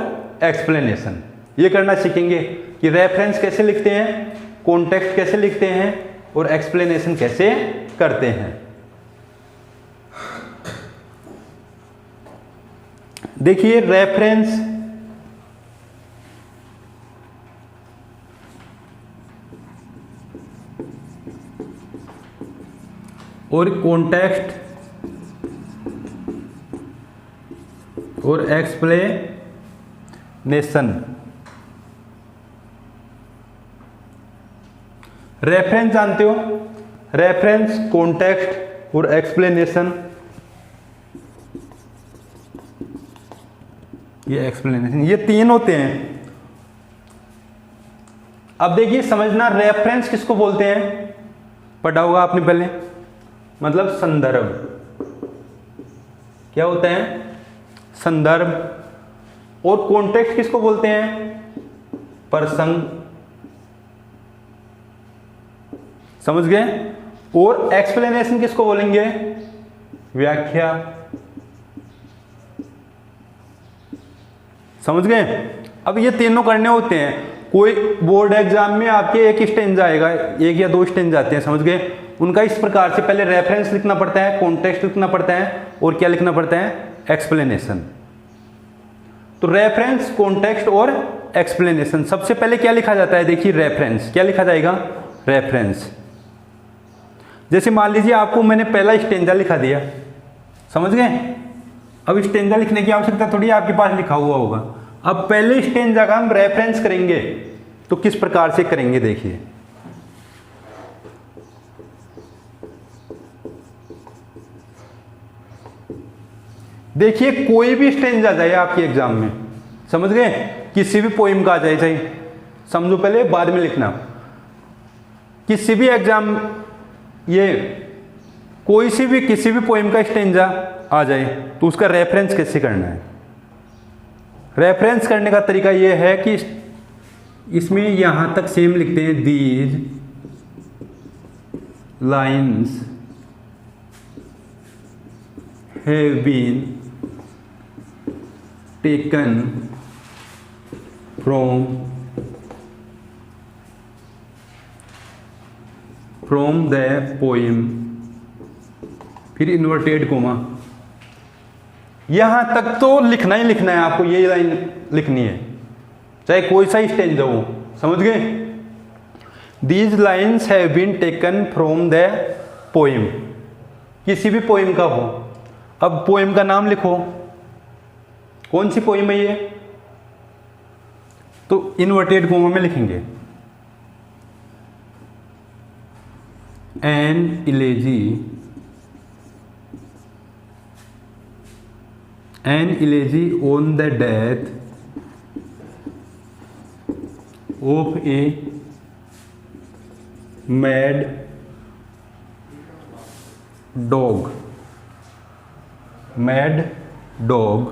एक्सप्लेनेशन ये करना सीखेंगे कि रेफरेंस कैसे लिखते हैं, कॉन्टेक्स्ट कैसे लिखते हैं और एक्सप्लेनेशन कैसे करते हैं। देखिए रेफरेंस और कॉन्टेक्स्ट और एक्सप्लेनेशन। रेफरेंस जानते हो? रेफरेंस, कॉन्टेक्स्ट और एक्सप्लेनेशन, ये एक्सप्लेनेशन, ये 3 होते हैं। अब देखिए समझना, रेफरेंस किसको बोलते हैं? पढ़ा होगा आपने पहले, मतलब संदर्भ। क्या होता है? संदर्भ। और कॉन्टेक्स्ट किसको बोलते हैं? प्रसंग। समझ गए? और एक्सप्लेनेशन किसको बोलेंगे? व्याख्या। समझ गए? अब ये तीनों करने होते हैं। कोई बोर्ड एग्जाम में आपके एक स्टेंज आएगा, एक या दो स्टेंज आते हैं, समझ गए? उनका इस प्रकार से पहले रेफरेंस लिखना पड़ता है, कॉन्टेक्स्ट लिखना पड़ता है, और क्या लिखना पड़ता है? एक्सप्लेनेशन। तो रेफरेंस, कॉन्टेक्स्ट और एक्सप्लेनेशन। सबसे पहले क्या लिखा जाता है? देखिए रेफरेंस। क्या लिखा जाएगा? रेफरेंस। जैसे मान लीजिए आपको मैंने पहला स्टेंजा लिखा दिया, समझ गए? अब स्टेंजा लिखने की आवश्यकता थोड़ी आपके पास लिखा हुआ होगा। अब पहले स्टेंजा का हम रेफरेंस करेंगे, तो किस प्रकार से करेंगे देखिए। देखिए कोई भी स्टेंजा आ जाए आपके एग्जाम में, समझ गए? किसी भी पोइम का आ जाए, चाहे समझो पहले बाद में लिखना। किसी भी एग्जाम, ये कोई सी भी किसी भी पोइम का स्टेंजा आ जाए तो उसका रेफरेंस कैसे करना है? रेफरेंस करने का तरीका ये है कि इसमें यहां तक सेम लिखते हैं, these lines have been taken from the poem, फिर इन्वर्टेड कोमा। यहां तक तो लिखना ही लिखना है आपको, ये लाइन लिखनी है, चाहे कोई सा स्टेंजा हो। समझ गए? These lines have been taken from the poem, किसी भी पोइम का हो। अब पोइम का नाम लिखो, कौन सी पोइम है ये? तो इन्वर्टेड कोमा में लिखेंगे, an elegy on the death of a mad dog.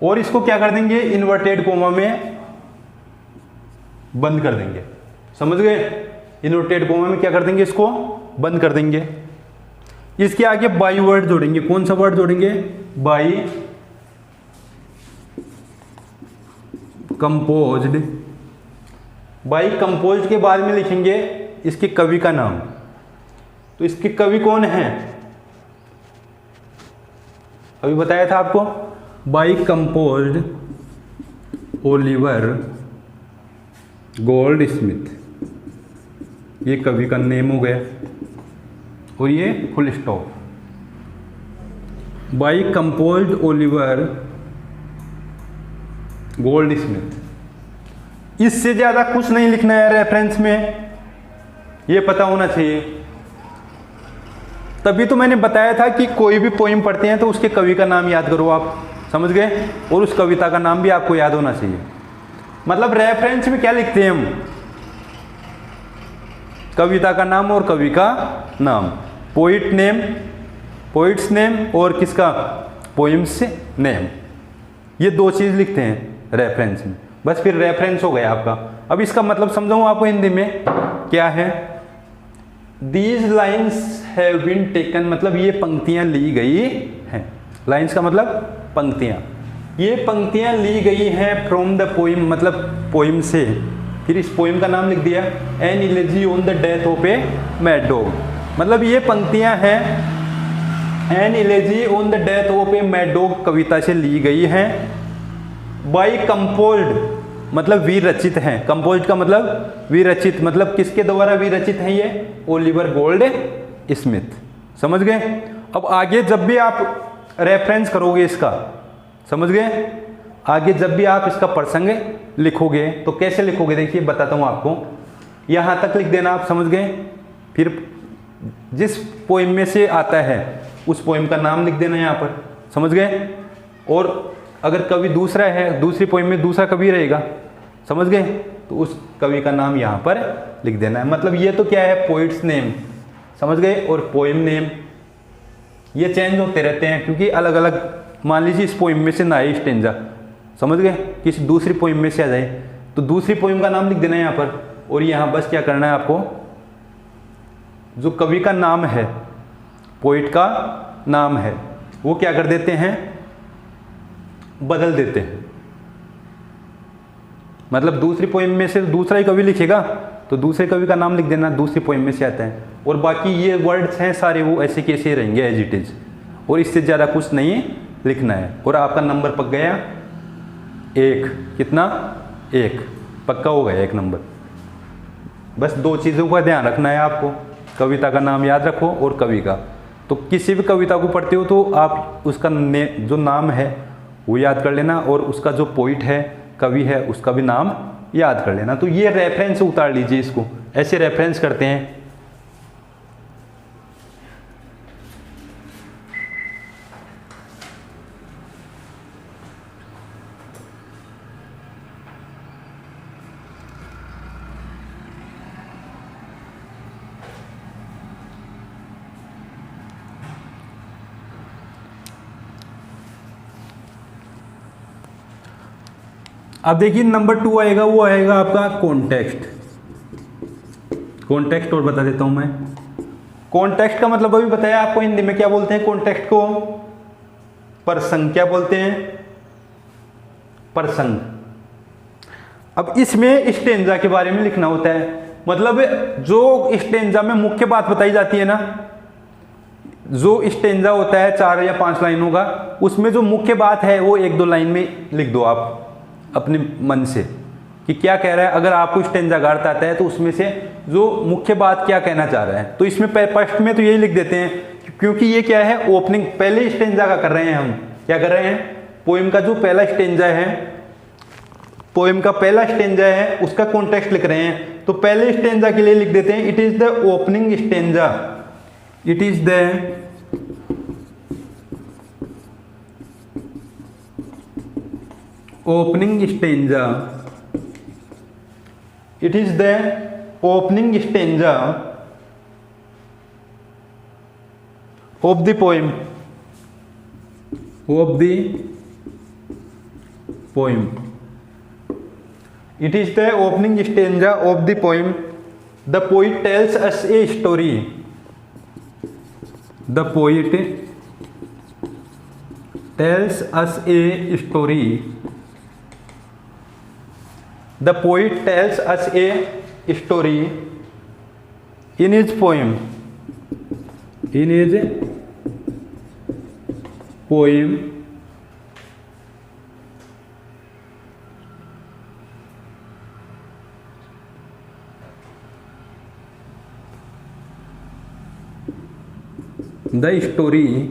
और इसको क्या कर देंगे? इन्वर्टेड कोमा में बंद कर देंगे। समझ गए? इन्वर्टेड कोमा में क्या कर देंगे? इसको बंद कर देंगे। इसके आगे बाई वर्ड जोड़ेंगे। कौन सा वर्ड जोड़ेंगे? By composed. बाई कंपोज्ड के बाद में लिखेंगे इसके कवि का नाम। तो इसके कवि कौन है? अभी बताया था आपको, by composed Oliver gold Smith, ये कवि का नेम हो गया, और ये full stop. By composed Oliver gold Smith. इससे ज्यादा कुछ नहीं लिखना है रेफरेंस में, ये पता होना चाहिए। तभी तो मैंने बताया था कि कोई भी पोइम पढ़ते हैं तो उसके कवि का नाम याद करो आप। समझ गए? और उस कविता का नाम भी आपको याद होना चाहिए। मतलब रेफरेंस में क्या लिखते हैं हम? कविता का नाम और कवि का नाम, पोइट नेम, पोइट्स नेम, और किसका? Poems name. ये दो चीज लिखते हैं रेफरेंस में, बस फिर रेफरेंस हो गया आपका। अब इसका मतलब समझाऊं आपको हिंदी में क्या है? These lines have been taken, मतलब ये पंक्तियां ली गई हैं। लाइन्स का मतलब पंक्तियां। ये पंक्तियां ली गई हैं फ्रॉम द पोइम, मतलब पोइम से। फिर इस पोइम का नाम लिख दिया, an elegy on the death of a mad dog. मतलब ये पंक्तियां हैं an elegy on the death of a mad dog कविता से ली गई हैं। बाई कंपोज्ड मतलब विरचित हैं। कंपोज्ड का मतलब विरचित, मतलब किसके द्वारा विरचित है ये? Oliver gold Smith. समझ गए? अब आगे जब भी आप रेफरेंस करोगे इसका, समझ गए? आगे जब भी आप इसका प्रसंग लिखोगे तो कैसे लिखोगे? देखिए बताता हूं आपको। यहां तक लिख देना आप, समझ गए? फिर जिस पोइम में से आता है उस पोइम का नाम लिख देना यहां पर, समझ गए? और अगर कवि दूसरा है, दूसरी पोइम में दूसरा कवि रहेगा, समझ गए? तो उस कवि का नाम यहां पर लिख देना है। मतलब ये तो क्या है? पोइट्स नेम, समझ गए? और पोइम नेम ये चेंज होते रहते हैं, क्योंकि अलग अलग मान लीजिए इस पोइम में से ना आए स्टेंजा, समझ गए, किसी दूसरी पोइम में से आ जाए, तो दूसरी पोइम का नाम लिख देना है यहाँ पर, और यहाँ बस क्या करना है आपको, जो कवि का नाम है, पोइट का नाम है, वो क्या कर देते हैं, बदल देते हैं। मतलब दूसरी पोइम में से दूसरा ही कवि लिखेगा तो दूसरे कवि का नाम लिख देना, दूसरी पोइम में से आता है, और बाकी ये वर्ड्स हैं सारे वो ऐसे कैसे रहेंगे एज इट इज, और इससे ज़्यादा कुछ नहीं लिखना है। और आपका नंबर पक गया 1, कितना 1, पक्का हो गया 1 नंबर। बस 2 चीज़ों का ध्यान रखना है आपको, कविता का नाम याद रखो और कवि का। तो किसी भी कविता को पढ़ते हो तो आप उसका जो नाम है वो याद कर लेना, और उसका जो पोइट है, कवि है, उसका भी नाम याद कर लेना। तो ये रेफरेंस उतार लीजिए, इसको ऐसे रेफरेंस करते हैं। अब देखिए नंबर 2 आएगा, वो आएगा आपका कॉन्टेक्स्ट। कॉन्टेक्स्ट और बता देता हूं मैं। कॉन्टेक्स्ट का मतलब अभी बताया आपको, हिंदी में क्या बोलते हैं कॉन्टेक्स्ट को, प्रसंग। क्या बोलते हैं, प्रसंग। अब इसमें स्टेंजा के बारे में लिखना होता है, मतलब जो स्टेंजा में मुख्य बात बताई जाती है ना, जो स्टेंजा होता है 4 या 5 लाइनों का, उसमें जो मुख्य बात है वो 1-2 लाइन में लिख दो आप अपने मन से कि क्या कह रहा है। अगर आपको स्टेंजा गार्थ आता है तो उसमें से जो मुख्य बात क्या कहना चाह रहा है, तो इसमें फर्स्ट में तो यही लिख देते हैं, क्योंकि ये क्या है, ओपनिंग पहले स्टेंजा का कर रहे हैं हम। क्या कर रहे हैं, पोएम का जो पहला स्टेंजा है, पोएम का पहला स्टेंजा है, उसका कॉन्टेक्स्ट लिख रहे हैं। तो पहले स्टेंजा के लिए लिख देते हैं, it is the opening stanza, it is the opening stanza, it is the opening stanza of the poem, of the poem, it is the opening stanza of the poem. The poet tells us a story, the poet tells us a story, the poet tells us a story in his poem, in his poem, the story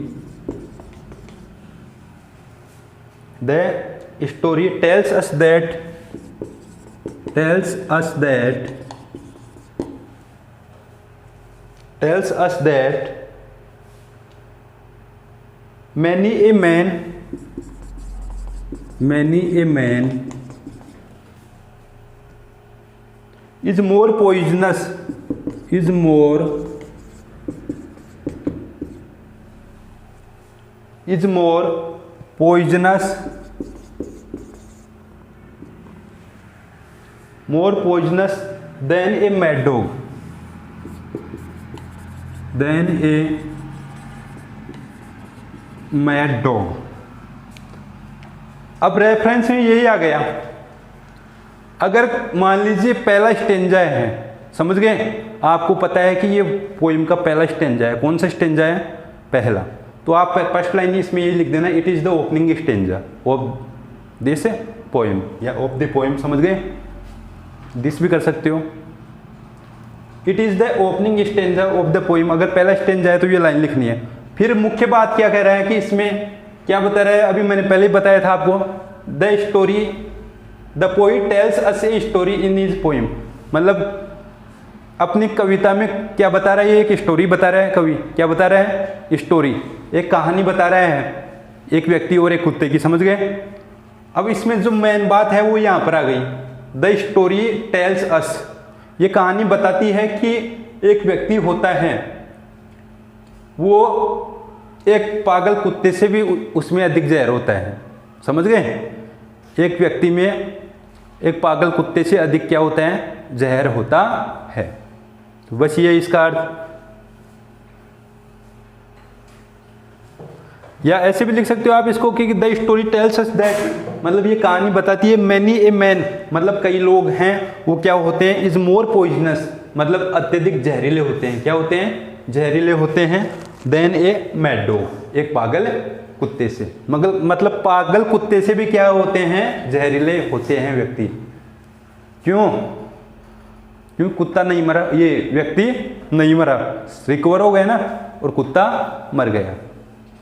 tells us that many a man is more poisonous than a mad dog, अब रेफरेंस में यही आ गया। अगर मान लीजिए पहला स्टेंजा है, समझ गए, आपको पता है कि ये पोइम का पहला स्टेंजा है, कौन सा स्टेंजा है, पहला, तो आप फर्स्ट लाइन इसमें ये लिख देना, it is the opening stanza of this poem, या ऑफ द पोइम, समझ गए, दिस भी कर सकते हो। It is the opening stanza of the poem, अगर पहला स्टेंजा है तो ये लाइन लिखनी है। फिर मुख्य बात क्या कह रहा है कि इसमें क्या बता रहा है, अभी मैंने पहले ही बताया था आपको, the story, the poet tells us a story in his poem, मतलब अपनी कविता में क्या बता रहा है, एक स्टोरी बता रहा है, कवि क्या बता रहा है, स्टोरी, एक कहानी बता रहा है, एक व्यक्ति और एक कुत्ते की, समझ गए। अब इसमें जो मेन बात है वो यहाँ पर आ गई, द स्टोरी टेल्स अस, ये कहानी बताती है कि एक व्यक्ति होता है, वो एक पागल कुत्ते से भी उसमें अधिक जहर होता है। समझ गए? एक व्यक्ति में एक पागल कुत्ते से अधिक क्या होता है? जहर होता है। तो बस ये इसका अर्थ। या ऐसे भी लिख सकते हो आप इसको कि the story tells us that, मतलब ये कहानी बताती है मैनी ए मैन, मतलब कई लोग हैं वो क्या होते हैं? इज मोर पॉइजनस, मतलब अत्यधिक जहरीले होते हैं। क्या होते हैं? जहरीले होते हैं। देन ए मैड डॉग, एक पागल कुत्ते से। मतलब पागल कुत्ते से भी क्या होते हैं? जहरीले होते हैं व्यक्ति। क्यों? क्यों? कुत्ता नहीं मरा, ये व्यक्ति नहीं मरा, रिकवर हो गया ना, और कुत्ता मर गया।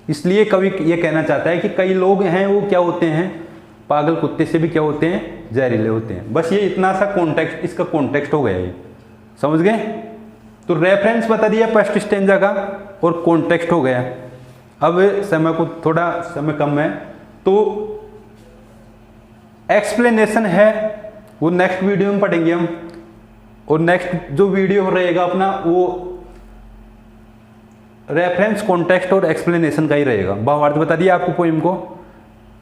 इसलिए कवि ये कहना चाहता है कि कई लोग हैं वो क्या होते हैं? पागल कुत्ते से भी क्या होते हैं? जहरीले होते हैं। बस ये इतना सा कॉन्टेक्स्ट, इसका कॉन्टेक्स्ट हो गया ये। समझ गए? तो रेफरेंस बता दिया फर्स्ट स्टेंजा का और कॉन्टेक्स्ट हो गया। अब समय को थोड़ा समय कम है तो एक्सप्लेनेशन है वो नेक्स्ट वीडियो में पढ़ेंगे हम। और नेक्स्ट जो वीडियो रहेगा अपना वो रेफरेंस, कॉन्टेक्स्ट और एक्सप्लेनेशन का ही रहेगा। भावार्थ बता दिया आपको पोइम को,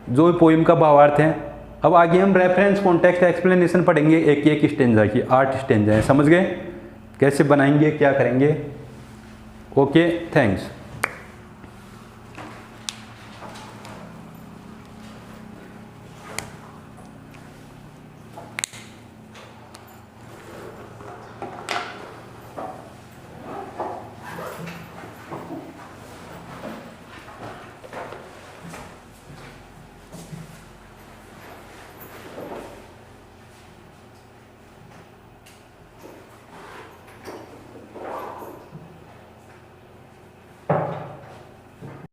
जो पोइम का भावार्थ है। अब आगे हम रेफरेंस, कॉन्टेक्स्ट, एक्सप्लेनेशन पढ़ेंगे एक एक स्टेंजा की। 8 स्टेंजा है। समझ गए कैसे बनाएंगे, क्या करेंगे? Okay, thanks.